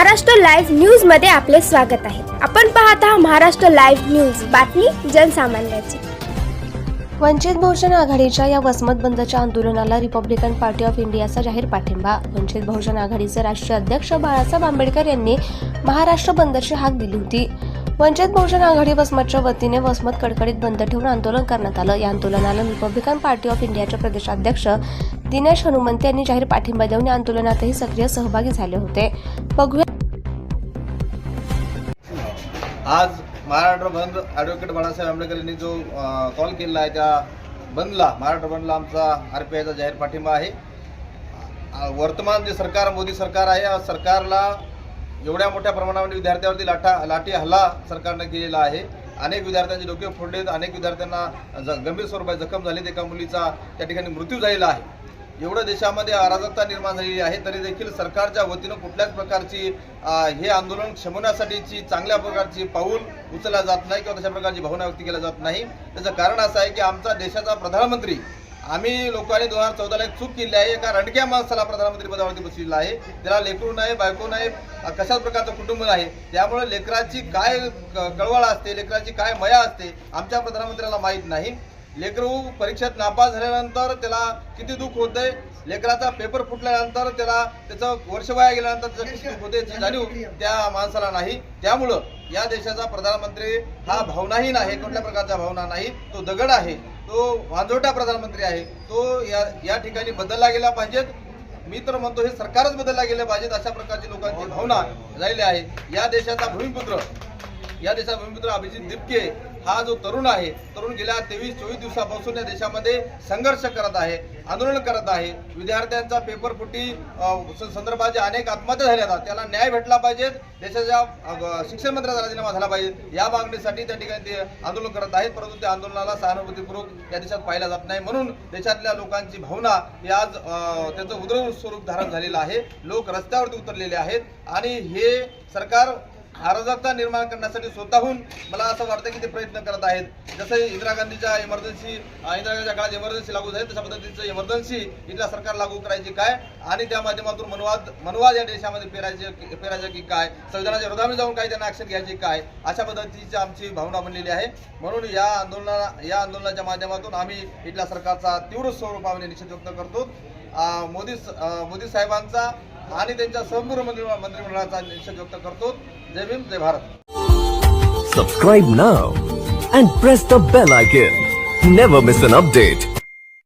Maharashtra live news मध्ये आपले स्वागत आहे। आपण पाहत आहात महाराष्ट्र लाईव्ह न्यूज, बातमी जनसामान्याची। वंचित बहुजन आघाडीच्या या वसमत बंदच्या आंदोलनाला रिपब्लिकन पार्टी ऑफ इंडियाचा जाहीर पाठिंबा। वंचित बहुजन आघाडीचे राष्ट्रीय अध्यक्ष बाळासाहेब आंबेडकर यांनी महाराष्ट्र बंदची हाक दिली होती। वंचित बहुजन आघाडी वसमतच्या वतीने वसमत कडकडीत बंद ठेवून आंदोलन करण्यात आलं। या आंदोलनाला रिपब्लिकन पार्टी ऑफ इंडियाचे प्रदेशाध्यक्ष दिनेश हनुमंते यांनी जाहीर पाठिंबा देऊन या आंदोलनातही सक्रिय सहभागी झाले होते। बघूया आज महाराष्ट्र बंद ॲडव्होकेट बाळासाहेब आंबेडकर यांनी जो कॉल केला आहे त्या बंदला, महाराष्ट्र बंदला आमचा आरपीआयचा जाहीर पाठिंबा आहे। वर्तमान जे सरकार, मोदी सरकार आहे, या सरकारला एवढ्या मोठ्या प्रमाणामध्ये विद्यार्थ्यांवरती लाठी हल्ला सरकारने केलेला आहे। अनेक विद्यार्थ्यांचे डोके फोडलेत, अनेक विद्यार्थ्यांना गंभीर स्वरूपात जखम झाली, एका मुलीचा त्या ठिकाणी मृत्यू झालेला आहे। एवढं देशामध्ये अराजकता निर्माण झालेली आहे, तरी देखील सरकारच्या वतीनं कुठल्याच प्रकारची हे आंदोलन शमवण्यासाठीची चांगल्या प्रकारची पाऊल उचलला जात नाही किंवा तशा प्रकारची भावना व्यक्त केल्या जात नाही। त्याचं कारण असं आहे की आमचा देशाचा प्रधानमंत्री, आम्ही लोकांनी 2014ला एक चूक केली आहे, एका रंडक्या माणसाला प्रधानमंत्री पदावरती बसविला आहे। त्याला लेकरू नाही, बायको नाही, कशाच प्रकारचं कुटुंब नाही। त्यामुळे लेकराची काय कळवळ असते, लेकराची काय मया असते, आमच्या प्रधानमंत्र्याला माहीत नाही। लेकरू परीक्षेत नापास झाल्यानंतर त्याला किती दुःख होते, लेकराचा पेपर फुटल्यानंतर त्याचं वर्ष वाया गेल्यानंतर त्याचं किती दुःख होते याची जाणीव त्या माणसाला नाही। त्यामुळं या देशाचा प्रधानमंत्री हा भावनाहीन आहे, कुठल्या प्रकारच्या भावना नाही, तो दगड आहे, तो वांजोटा प्रधानमंत्री आहे। तो या ठिकाणी बदलला गेला पाहिजेत। मी तर म्हणतो हे सरकारच बदलला गेले पाहिजेत, अशा प्रकारची लोकांची भावना झालेली आहे। या देशाचा भूमिपुत्र अभिजित दिपके हा जो तरुण आहे, तरुण गेल्या 23-24 दिवसापासून या देशामध्ये संघर्ष करत आहे, आंदोलन करत आहे। विद्यार्थ्यांचा पेपर फुटी संदर्भात जे अनेक आत्महत्या झाल्या, त्याला न्याय भेटला पाहिजे, देशाच्या शिक्षण मंत्र्याचा राजीनामा झाला पाहिजे, या मागणीसाठी त्या ठिकाणी ते आंदोलन करत आहेत। परंतु त्या आंदोलनाला सहानुभूतीपूर्वक या देशात पाहिला जात नाही, म्हणून देशातल्या लोकांची भावना ही आज त्याचं उग्र स्वरूप धारण झालेलं आहे। लोक रस्त्यावरती उतरलेले आहेत आणि हे सरकार अराजकता निर्माण करण्यासाठी स्वतःहून मला असं वाटतं की ते प्रयत्न करत आहेत। जसं इंदिरा गांधीच्या काळात इमर्जन्सी लागू झाली, तशा पद्धतीचं इमर्जन्सी इथल्या सरकार लागू करायची काय आणि त्या माध्यमातून मनवाद या देशामध्ये पेरायचे की काय, संविधानाच्या विरोधामध्ये जाऊन काय त्यांना ऍक्शन घ्यायची काय, अशा पद्धतीची आमची भावना बनलेली आहे। म्हणून या आंदोलनाच्या माध्यमातून आम्ही इथल्या सरकारचा तीव्र स्वरूपाने निषेध व्यक्त करतो। मोदी साहेबांचा आणि त्यांच्या संपूर्ण मंत्रिमंडळाचा निषेध व्यक्त करतो। जय भीम, जय Bharat. Subscribe now and press the bell icon. Never miss an update.